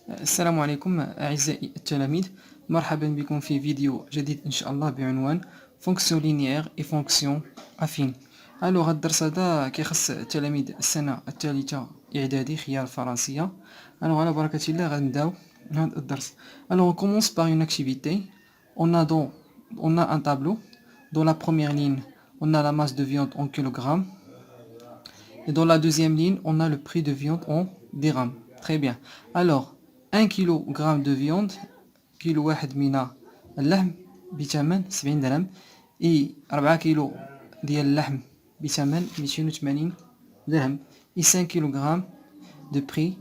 السلام عليكم أعزائي التلاميذ، مرحبا بكم في فيديو جديد إن شاء الله بعنوان فونكسيون لينيير إي فونكسيون أفين. ألوغ الدرس هذا كيخص تلاميذ السنة الثالثة إعدادي خيار الفرنسية. ألوغ على بركة الله غنبداو هذا الدرس. ألوغ on commence par une activité. On a un tableau. Dans la première ligne, on a la masse de viande en kilogrammes. Et dans la deuxième ligne, on a le prix de viande en dirhams. Très bien. Alors, 1 kg de viande, كيلو واحد من اللحم بثمن 70 درهم، اي 4 كيلو ديال اللحم بثمن 280 درهم، et 5 kg de prix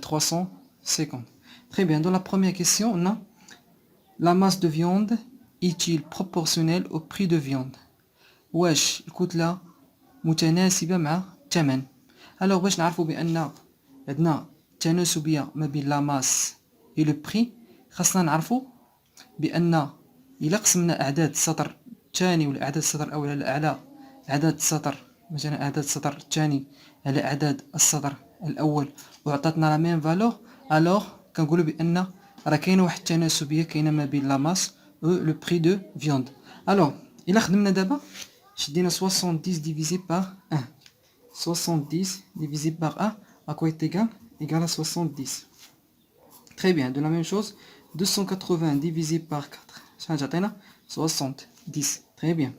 350. Très bien. Dans la première question, on a la masse de viande est-il proportionnelle au prix de viande؟ واش الكتلة متناسبة مع الثمن؟ alors باش نعرفوا بأن عندنا تناسبية ما بين لا ماس و لو بري، خاصنا نعرفوا بأن إلا قسمنا أعداد السطر الثاني ولا أعداد السطر الأول على أعداد السطر، مثلا أعداد السطر الثاني على أعداد السطر الأول وعطاتنا لا ميم فالور، ألوغ كنقولوا بأن راه كاينة واحد التناسبية كاينة ما بين لا ماس و لو بري دو فيوند. ألوغ إلا خدمنا دابا شدينا 70 divisé par 1. 70 divisé par 1, à quoi est égal? Égal à 70. Très bien. De la même chose, 280 divisé par 4. Ça a 70. Très bien.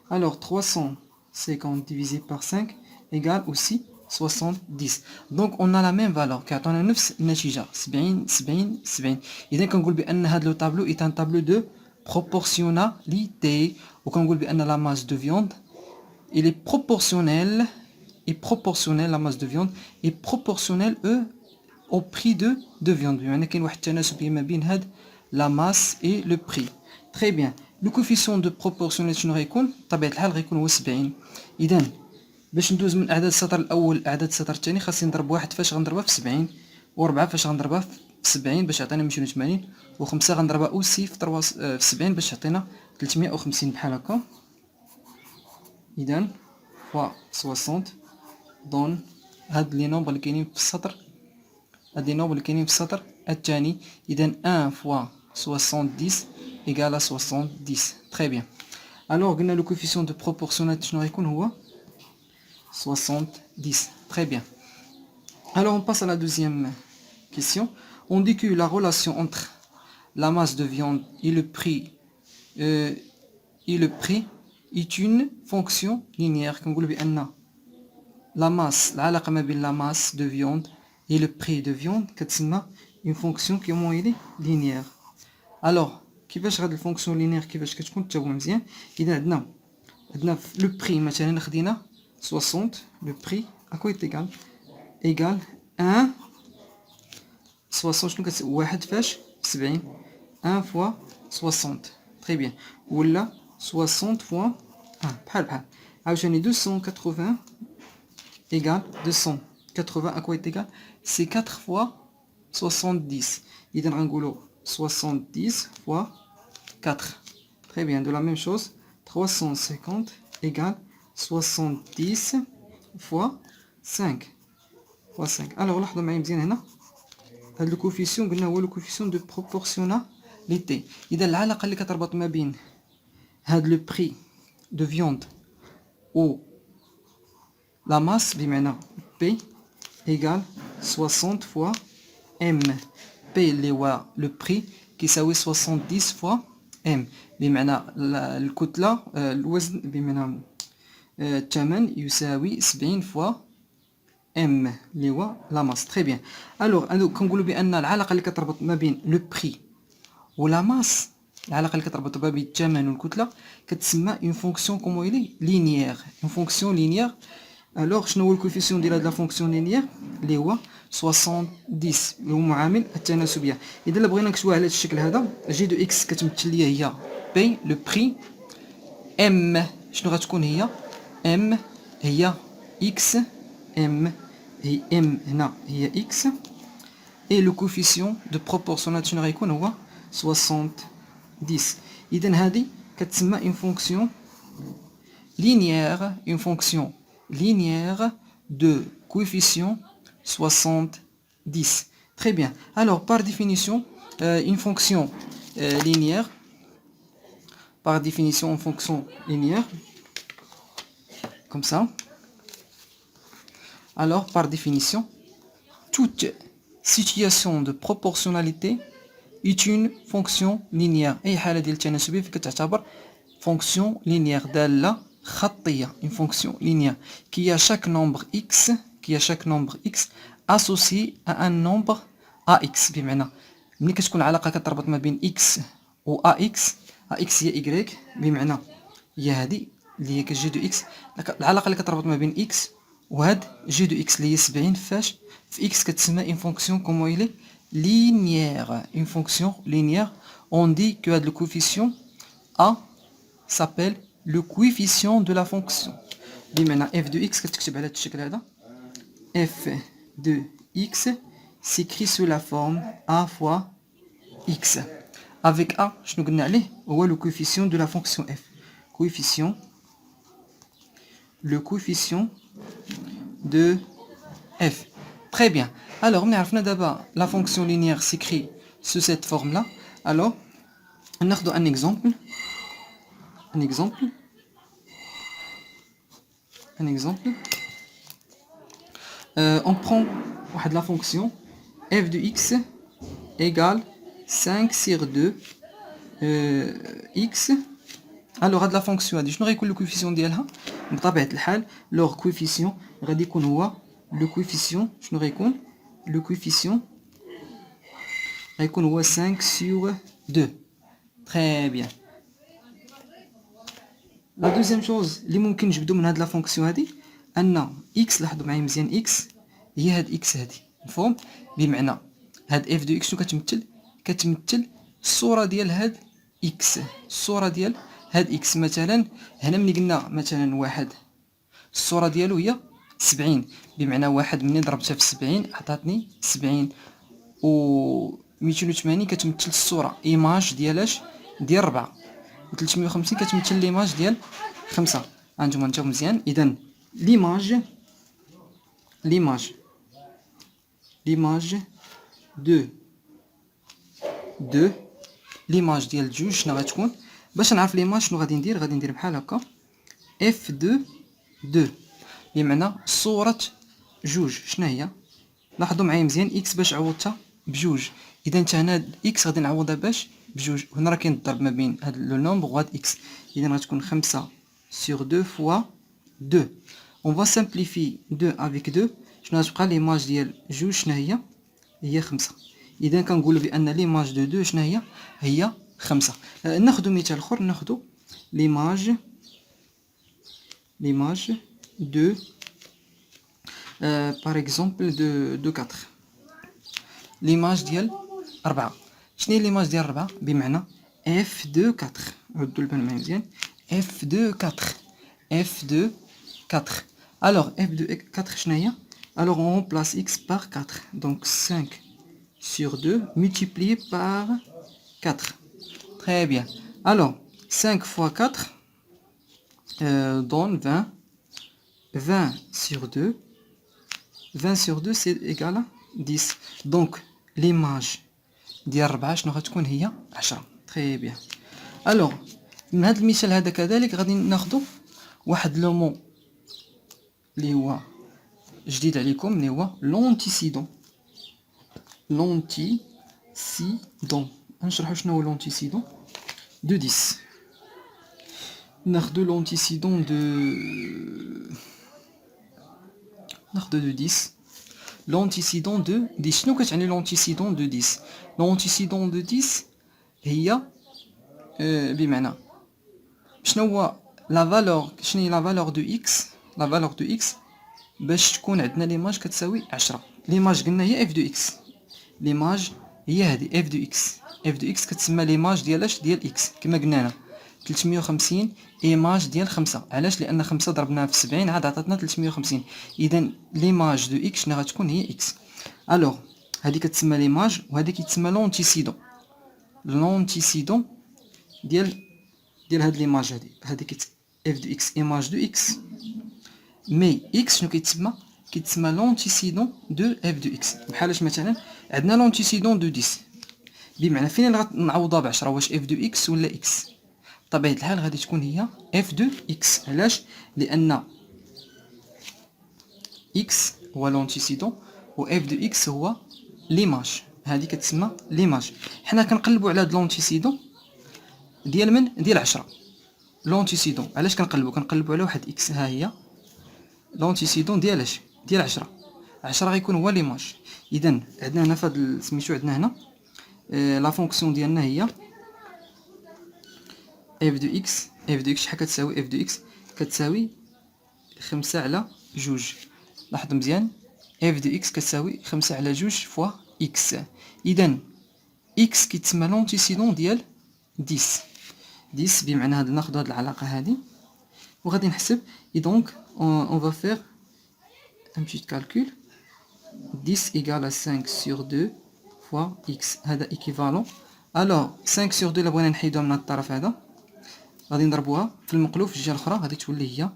Alors, 350 divisé par 5 égale aussi 70. Donc, on a la même valeur. Car on a 9 natija. 70. Et donc, on dit que le tableau est un tableau de proportionnalité. Ou on dit que la masse de viande il est proportionnel, la masse de viande est proportionnelle au prix de viande. يعني كاين واحد التناسب ما بين هاد la masse et le prix. Très bien. Le coefficient de proportionnalité شنو غيكون؟ بطبيعة الحال غيكون هو 70. إذا باش ندوز من أعداد السطر الأول لأعداد السطر الثاني خاصني نضرب واحد فاش غنضربها في 70 و4 فاش غنضربها في 70 باش يعطينا 280 و5 غنضربها أوسي في 70 باش يعطينا 350 بحال هكا. إذا fois 60 دون هاد لي نومبر اللي كاينين في السطر، هاد لي نومبر اللي كاينين في السطر الثاني. إذا 1 fois 70 égale à 70. Très bien. Alors قلنا لو coefficient de proportionnalité شنو غيكون هو 70. Très bien. Alors on passe à la deuxième question. On dit que la relation entre la masse de viande et le prix est une fonction linéaire. كنقولوا بأن la masse العلاقة ما بين la masse de viande et le prix de viande كتسمى une fonction qui est linéaire. alors كيفاش هاد الفونكسيون لينيير كيفاش كتكون تابعوا مزيان؟ إذا عندنا لو بري مثلا خدينا 60 لو بري اكو ايكال 1 60 شنو كتساوي واحد فاش 70 1 فوا 60. تري بيان. ولا 60 فوا 1 بحال عاوتاني 280 égale 280 à quoi est égal? C'est 4 fois 70. إذا غنقولوا 70 fois 4. Très bien. De la même chose, 350 égale 70 fois 5. fois 5. Alors لاحظوا معايا مزيان هنا هاد لو كوفيسيون قلنا هو لو كوفيسيون دو بروبورسيوناليتي. إذا العلاقة اللي كتربط ما بين هاد لو بري دو فيوند و la masse بمعنى P égale 60 fois M. P اللي هو لو بري كيساوي 70 fois M بمعنى الكتلة الوزن بمعنى الثمن يساوي 70 fois M اللي هو la masse. Très bien. alors كنقولوا بأن العلاقة اللي كتربط ما بين لو بري و la masse، العلاقة اللي كتربط ما بين الثمن والكتلة كتسمى une fonction comme elle est linéaire. une fonction linéaire. alors شنو هو الكوفيسيون ديال هاد لا فونكسيون لينيير اللي هو 70 اللي هو معامل التناسبيه. اذا بغينا نكتبوها على هذا الشكل هذا جي دو اكس كتمثل ليا هي بي لو بري، ام شنو غتكون هي ام هي اكس، ام هي ام هنا هي اكس، اي لو كوفيسيون دو بروبورسيوناليتي شنو غيكون هو 70. اذا هذه كتسمى اون فونكسيون لينيير، اون فونكسيون linéaire de coefficient 70. Très bien. Alors, par définition, une fonction linéaire, par définition, une fonction linéaire, comme ça. Alors, par définition, toute situation de proportionnalité est une fonction linéaire. أي حالة ديال التناسبية كتعتبر fonction linéaire دالة خطية. Une fonction linéaire qui a chaque nombre x associé à un nombre ax. بمعنى ملي كتكون علاقة كتربط ما بين x و ax هي y، بمعنى هي هذه اللي هي كجي دو اكس. العلاقة اللي كتربط ما بين x وهاد جي دو اكس اللي هي 70 فاش في اكس كتسمى une fonction comment il est linéaire. Une fonction linéaire, on dit que le coefficient a s'appelle le coefficient de la fonction. بمعنى f de x كتكتب على هذا الشكل هذا f de x s'écrit sous la forme a fois x. Avec a شنو قلنا عليه هو le coefficient de la fonction f. Le coefficient de f. Très bien. Alors, on a d'abord la fonction linéaire s'écrit sous cette forme-là. Alors, on a un exemple. On prend la fonction f de x égale 5 sur 2 x. Alors هاد لا فونكسيون هادي شنو غيكون لو كوفيسيون ديالها بطبيعه الحال؟ لوغ كوفيسيون غادي يكون هو لو كوفيسيون شنو غيكون؟ لو كوفيسيون غيكون هو 5 sur 2. تري بيان. لا دوزيام شوز اللي ممكن نجبدو من هاد لا فونكسيون هادي ان اكس، لاحظوا معايا مزيان، اكس هي هاد اكس هادي مفهوم؟ بمعنى هاد اف دو اكس شنو كتمثل الصوره ديال هاد اكس، الصوره ديال هاد اكس. مثلا هنا ملي قلنا مثلا واحد الصوره ديالو هي 70، بمعنى واحد مني ضربتها في 70 عطاتني 70، و 280 كتمثل الصوره ايماج ديالاش ديال 4، و 350 كتمثل ليماج ديال 5. هانتوما نتاو مزيان. اذا ليماج دو ليماج ديال جوج شنو غتكون؟ باش نعرف ليماج شنو غادي ندير بحال هكا اف دو بمعنى صورة جوج. شنو هي؟ لاحظوا معايا مزيان، اكس باش عوضتها بجوج، اذا حتى هنا اكس غادي نعوضها باش بجوج. هنا راه كاين الضرب ما بين هاد لو نومبر وهاد اكس، اذا غتكون 5 sur 2 fois 2. on va simplifier 2 avec 2. شنو غتبقى ليماج ديال جوج؟ شنو هي 5. اذا كنقولوا بان ليماج دو 2 شنو هي 5. ناخذ مثال اخر، ناخذ ليماج de par exemple de 4. ليماج ديال 4. شنو هي ليماج ديال 4؟ بمعنى f de 4. ردوا البال معايا مزيان، f de 4. alors f de 4 شنو هي؟ alors on remplace x par 4, donc 5 sur 2 multiplié par 4. Très bien. Alors 5 fois 4 donne 20. 20 sur 2. 20 sur 2 c'est égal à 10. Donc l'image ديال 4 شنو غتكون؟ هي 10. Très bien. Alors من هذا المثال هذا كذلك غادي ناخذ واحد لو مون اللي هو جديد عليكم، اللي هو لونتيسيدون. نشرحوا شنو هو لونتيسيدون دو 10. ناخذ لونتيسيدون دو 10. لونتيسيدون دو 10 شنو كتعني لونتيسيدون دو 10؟ لونتيسيدون دو 10 هي بمعنى شنو هو لا فالور، شنو هي لا فالور دو اكس، لا فالور دو اكس باش تكون عندنا ليماج كتساوي 10. ليماج قلنا هي اف دو اكس، ليماج هي هذه اف دو اكس. اف دو اكس كتسمى ليماج ديالاش ديال اكس كما قلنا هنا 350 ايماج ديال 5. علاش؟ لان 5 ضربناها في 70 عاد عطاتنا 350. اذا ليماج دو اكس شنو غتكون؟ هي اكس. الوغ هذه كتسمى ليماج وهذه كيتسمى لونتيسيدون. لونتيسيدون ديال هاد ليماج هذه كت اف دو اكس ايماج دو اكس، مي اكس شنو كيتسمى؟ كيتسمى لونتيسيدون دو اف دو اكس. بحالاش مثلا عندنا لونتيسيدون دو 10 بمعنى فين غنعوضها ب10 واش اف دو اكس ولا اكس. بطبيعة الحال غادي تكون هي اف دو اكس. علاش؟ لان اكس هو لونتيسيدون و اف دو اكس هو ليماج. هذه كتسمى ليماج. حنا كنقلبوا على هاد لونتيسيدون ديال من ديال 10 لونتيسيدون. علاش كنقلبوا على واحد اكس؟ ها هي لونتيسيدون ديال اش ديال 10 غيكون هو ليماج. اذا عندنا هنا فهاد سميتو عندنا هنا لا فونكسيون ديالنا هي اف دو اكس. اف دو اكس شحال كتساوي؟ اف دو اكس كتساوي 5 على جوج. لاحظوا مزيان اف دو اكس كتساوي 5 على جوج فوا اكس. اذا اكس كيتسمى لونتيسيدون ديال 10 بمعنى هاد ناخذ هاد العلاقه هادي وغادي نحسب. اي دونك on va faire un petit calcul. 10 égale à 5 sur 2 fois x. هذا équivalent. alors 5 sur 2 بغينا نحيدوها من هاد الطرف هذا غادي نضربوها في المقلوب في الجهه الاخرى غادي تولي هي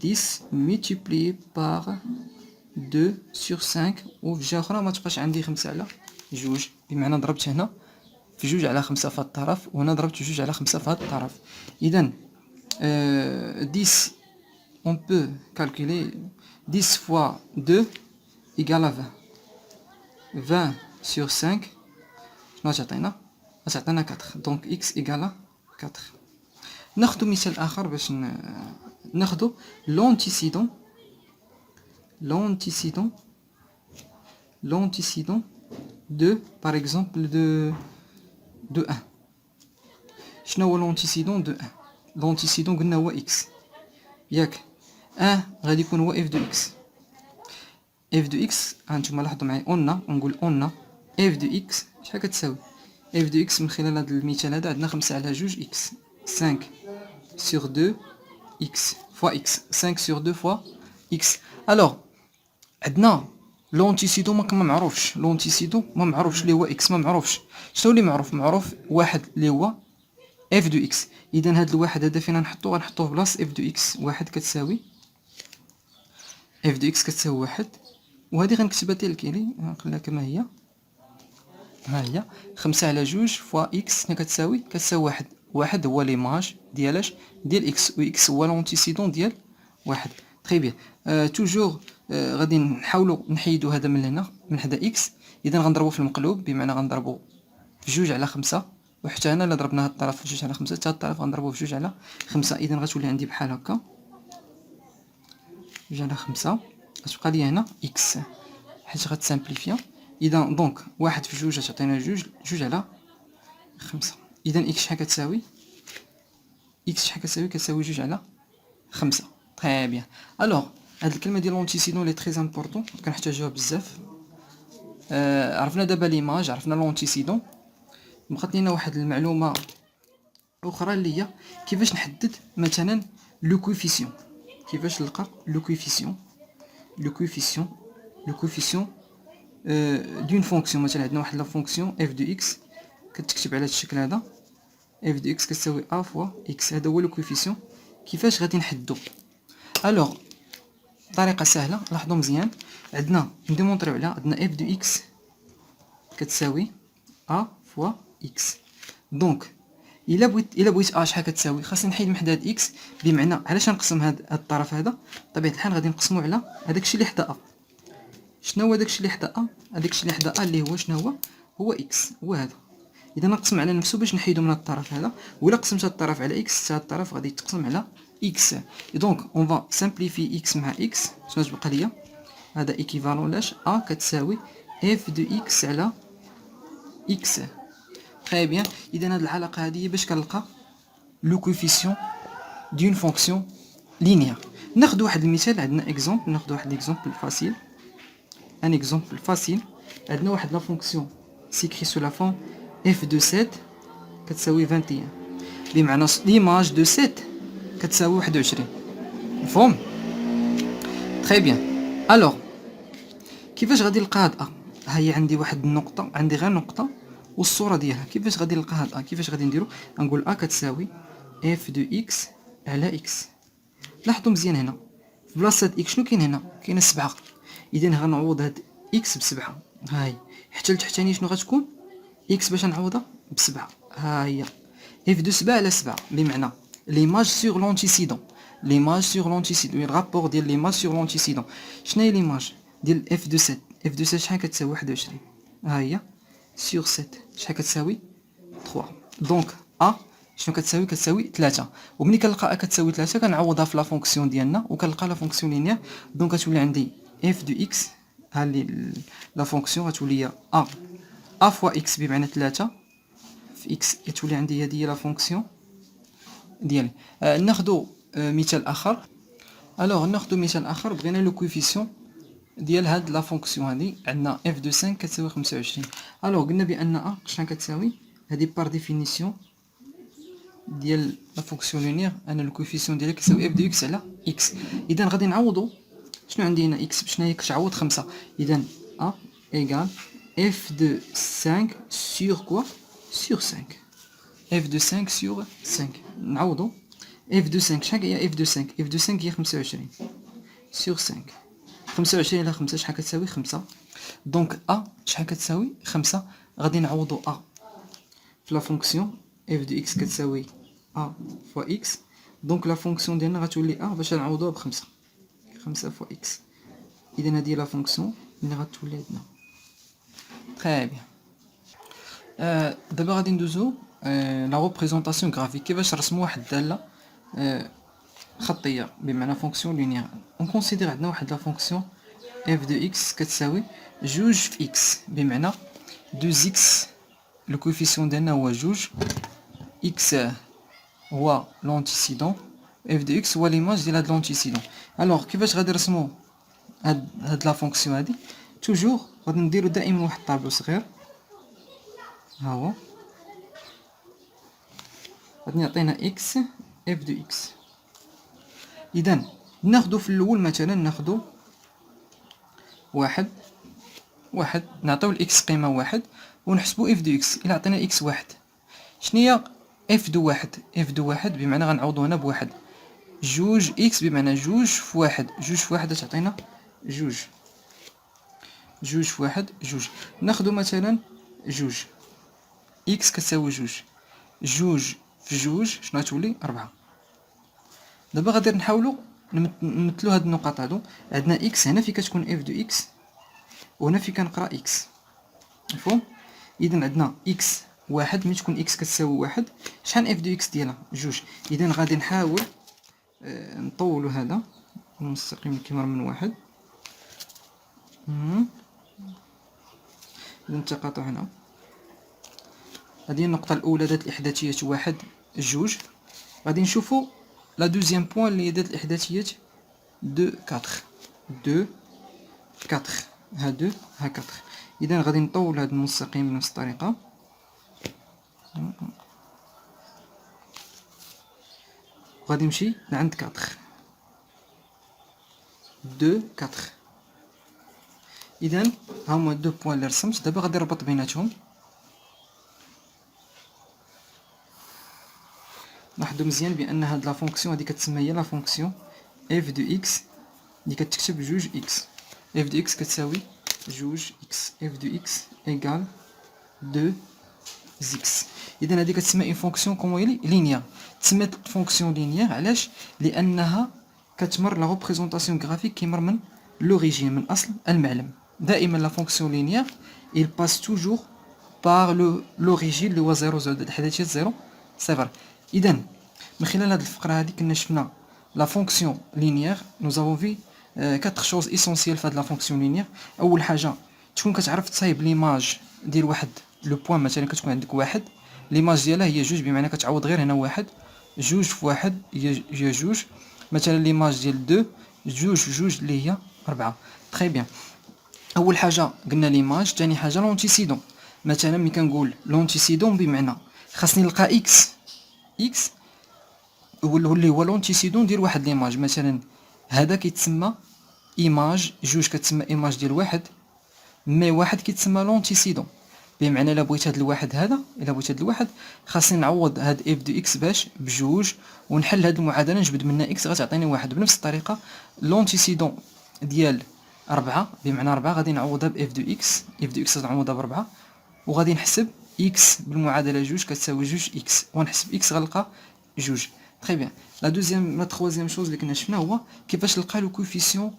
10 multiplié par 2 sur 5 وفي الجهه الاخرى ما تبقاش عندي 5 على جوج بمعنى ضربت هنا في جوج على 5 في هاد الطرف وهنا ضربت في جوج على 5 في هاد الطرف. اذا 10 on peut calculer 10 fois 2 égale à 20. 20 sur 5 شنو تعطينا؟ تعطينا 4. donc x égale à 4. ناخدو مثال اخر باش ناخدو لونتيسيدون de par exemple de 1. شنو هو لونتيسيدون دو 1؟ لونتيسيدون قلنا هو x ياك. غادي يكون هو اف دو اكس. اف دو اكس هانتوما لاحظوا معايا نقول اف دو اكس شحال كتساوي؟ اف دو اكس من خلال هذا المثال هذا عندنا 5 على جوج اكس. 5 sur 2 x fois x. 5 sur 2 fois x. alors عندنا لونتيسيدون ما معروفش. لونتيسيدون ما معروفش اللي هو اكس ما معروفش. شنو اللي معروف واحد اللي هو اف دو اكس. اذا هذا الواحد هذا فين غنحطوه في بلاص اف دو اكس. واحد كتساوي اف دو اكس كتساوي واحد وهذه غنكتبها تلكيلي نخليها كما هي. ها هي 5 على جوج فوا اكس شنو كتساوي واحد. واحد هو ليماج ديالاش ديال اكس و اكس هو لونتيسيدون ديال واحد. تري بيان. توجور غادي نحاولوا نحيدوا هذا من هنا من حدا اكس. اذا غنضربوا في المقلوب بمعنى غنضربوا في جوج على 5 وحتى هنا الا ضربنا هاد الطرف في جوج على 5 حتى هاد الطرف غنضربوه في جوج على 5. اذا غتولي عندي بحال هكا جوج على 5 غتبقى لي هنا اكس حيت غتسامبليفيا. اذا دونك واحد في جوج تعطينا جوج على 5. اذا اكس شحال كتساوي؟ كتساوي جوج على 5. تري بيان. الوغ هاد الكلمه ديال لونتيسيدون لي تري امبورطون كنحتاجوها بزاف. عرفنا دابا ليماج عرفنا لونتيسيدون. بقات لينا واحد المعلومه اخرى اللي هي كيفاش نحدد مثلا لو كوفيسيون. كيفاش نلقى لو كوفيسيون دون فونكسيون. مثلا عندنا واحد لا فونكسيون اف دو اكس كتكتب على هذا الشكل هذا اف دو اكس كتساوي ا فوا اكس. هذا هو لو كوفيسيون. كيفاش غادي نحددو؟ الوغ طريقه سهله. لاحظوا مزيان عندنا نديمونطريو على عندنا اف دو اكس كتساوي ا فوا اكس. دونك الا بغيت ا شحال كتساوي خاصني نحيد من حدا هاد اكس. بمعنى علاش نقسم هاد الطرف هذا؟ بطبيعه الحال غادي نقسمو على هذاك الشيء اللي حدا ا. شنو هو داكشي اللي حدا ا؟ هذاك الشيء اللي حدا ا اللي هو شنو هو اكس هو هذا. اذا نقسم على نفسه باش نحيدو من هاد الطرف هذا. ولا قسمت هاد الطرف على اكس حتى هاد الطرف غادي يتقسم على اكس. دونك اون فا سامبليفي اكس مع اكس. شنو تبقى ليا؟ هذا ايكيفالون لاش ا كتساوي اف دو اكس على اكس. تري بيان. اذا هاد العلاقه هذه باش كنلقى لو كوفيسيون دون فونكسيون لينيير. ناخذ واحد المثال. عندنا اكزومبل. ناخذ واحد اكزومبل فاسيل. ان اكزومبل فاسيل. عندنا واحد لا فونكسيون سيكري سو لا فون اف دو 7 كتساوي 21 بمعنى ليماج دو 7 كتساوي 21. مفهوم؟ تري بيان. الوغ كيفاش غادي نلقى هاد ا؟ ها هي عندي واحد النقطه عندي غير نقطه والصوره ديالها. كيفاش غادي نلقى هاد ا؟ كيفاش غادي نديرو؟ نقول ا كتساوي اف دو اكس على اكس. لاحظوا مزيان هنا في بلاصه اكس شنو كاين هنا؟ كاين 7. اذا غنعوض هاد اكس بسبعة، ها هي حتى لتحتاني شنو غتكون اكس باش نعوضها بسبعة، ها هي اف دو 7 على 7 بمعنى ليماج سور لونتيسيدون، ليماج سور لونتيسيدون الرابور ديال ليماج سور لونتيسيدون. شنو هي ليماج ديال اف دو 7؟ اف دو 7 شحال كتساوي 21، ها هي سور 7 شحال كتساوي 3. دونك ا شنو كتساوي؟ كتساوي 3. وملي كنلقى ا كتساوي 3 كنعوضها في لا فونكسيون ديالنا وكنلقى لا فونكسيون لينيير. دونك غتولي عندي اف دو اكس، ها لي لا فونكسيون غتولي هي ا فوا اكس بمعنى 3 في اكس، غتولي عندي هذه هي لا فونكسيون ديالي. ناخذ مثال اخر. الوغ ناخذ مثال اخر، بغينا لو كويفيسيون ديال هاد لا فونكسيون هادي، عندنا اف دو 5 كتساوي 25. الوغ قلنا بان ا شحال كتساوي؟ هادي بار ديفينيسيون ديال لا فونكسيون لينيير ان لو كويفيسيون ديالها كيساوي اف دو اكس على اكس. اذا غادي نعوضو شنو عندي هنا اكس شنو هي كتعوض 5، اذا ا ايغال اف دو 5 سور كوا سور 5، اف دو 5 سور 5. نعوضو اف دو 5 شحال هي اف دو 5؟ اف دو 5 هي 25 سور 5، 25 على 5 شحال كتساوي 5. دونك ا شحال كتساوي 5. غادي نعوضو ا في لا فونكسيون اف دو اكس كتساوي ا فوا اكس. دونك لا فونكسيون ديالنا غتولي ا باش نعوضوها بخمسة، 5 فوا اكس. اذا هادي لا فونكسيون اللي غتولي عندنا. تري بيان. دابا غادي ندوزو لا ريبريزونطاسيون غرافيك، كيفاش نرسمو واحد الداله خطيه بمعنى فونكسيون لينيير. اون كونسيدير عندنا واحد لا فونكسيون اف دو اكس كتساوي جوج في اكس بمعنى دوز اكس، لو كويفيسيون ديالنا هو جوج، اكس هو لونتيسيدون، اف دو اكس هو ليماج ديال هاد لونتيسيدون. الوغ كيفاش غادي نرسمو هاد لا فونكسيون هادي؟ توجور غادي نديرو دائما واحد الطابلو صغير، ها هو غادي يعطينا اكس اف دو اكس. اذا ناخدو في الاول مثلا ناخدو واحد نعطيو الاكس قيمه واحد ونحسبو اف دو اكس. الى عطينا اكس واحد شنيا اف دو واحد؟ اف دو واحد بمعنى غنعوضو هنا بواحد، جوج اكس بمعنى جوج في واحد، جوج في واحد تعطينا جوج، جوج في واحد جوج. ناخدو مثلا جوج اكس كتساوي جوج، جوج في جوج شنو غتولي 4. دابا غادي نحاولو نمثلو هاد النقط هادو. عندنا اكس هنا فين كتكون اف دو اكس وهنا فين كنقرا اكس، مفهوم؟ اذا عندنا اكس واحد ملي تكون اكس كتساوي واحد شحال اف دو اكس ديالها جوج. اذا غادي نحاول نطولو هذا المستقيم اللي كيمر من واحد. اذا التقاطع هنا، هذه النقطة الأولى ذات الإحداثية واحد جوج. غادي نشوفو لا دوزيام بوان اللي هي ذات الإحداثية دو كاتخ، دو كاتخ، ها دو ها كاتخ. إذا غادي نطول هذا المستقيم بنفس الطريقة، غادي نمشي لعند كاتخ، دو كاتخ. إذا ها هما دو بوان اللي رسمت. دابا غادي نربط بيناتهم. لاحظوا مزيان بان هاد لا فونكسيون هادي كتسمى هي لا فونكسيون اف دو اكس اللي كتكتب جوج اكس. اف دو اكس كتساوي جوج اكس، اف دو اكس ايكال دو اكس. اذا هادي كتسمى اون فونكسيون كومون لينيير. تسمات فونكسيون لينيير علاش؟ لانها كتمر لا ريبريزونطاسيون غرافيك كيمر من لوريجين، من اصل المعلم. دائما لا فونكسيون لينيير il passe toujours par l'origine اللي هو 0 زائد الإحداثية 0 صفر. إذا من خلال هذه الفقرة هذه كنا شفنا لا فونكسيون لينيير. نو زافون في كاتر شوز ايسونسيال في هاد لا فونكسيون لينيير. أول حاجة تكون كتعرف تصايب ليماج ديال واحد لو بوان. مثلا كتكون عندك واحد ليماج ديالها هي جوج بمعنى كتعوض غير هنا واحد، جوج في واحد هي جوج. مثلا ليماج ديال دو جوج اللي هي 4. تري بيان. اول حاجه قلنا ليماج، ثاني حاجه لونتيسيدون. مثلا ملي كنقول لونتيسيدون بمعنى خاصني نلقى اكس اللي هو لونتيسيدون ديال واحد ليماج. مثلا هذا كيتسمى ايماج، جوج كتسمى ايماج ديال واحد، مي واحد كيتسمى لونتيسيدون. بمعنى الا بغيت هاد الواحد هذا، الا بغيت هاد الواحد خاصني نعوض هاد اف دو اكس باش بجوج ونحل هاد المعادله نجبد منها اكس غتعطيني واحد. بنفس الطريقه لونتيسيدون ديال 4 بمعنى 4 غادي نعوضها ب اف دو اكس، اف دو اكس غنعوضها ب 4 وغادي نحسب اكس بالمعادله جوج كتساوي جوج اكس ونحسب اكس غنلقى جوج. تري بيان. لا تخوازيام شوز اللي كنا شفنا هو كيفاش نلقى لو كوفيسيون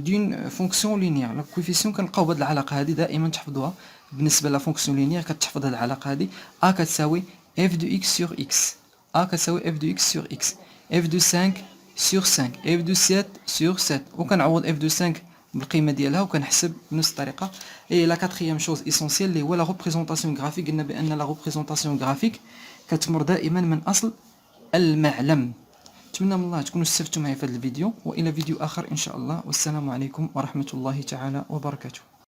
دون فونكسيون لينيير. لو كوفيسيون كنلقاو بهاد العلاقه هذه دائما تحفظوها بالنسبه لا فونكسيون لينيير، كتحفظ هاد العلاقه هذه ا كتساوي اف دو اكس سور اكس، ا كتساوي اف دو اكس سور اكس، اف دو 5 سور 5، اف دو 7 سور 7، وكنعوض اف دو 5 بالقيمه ديالها وكنحسب بنفس الطريقه. اي لا كاتريام شوز اسونسيال اللي هو لا ريبريزونطاسيون غرافيك. قلنا بان لا ريبريزونطاسيون غرافيك كتمر دائما من اصل المعلم. نتمنى من الله تكونوا استفدتوا معي في هذا الفيديو، والى فيديو اخر ان شاء الله، والسلام عليكم ورحمه الله تعالى وبركاته.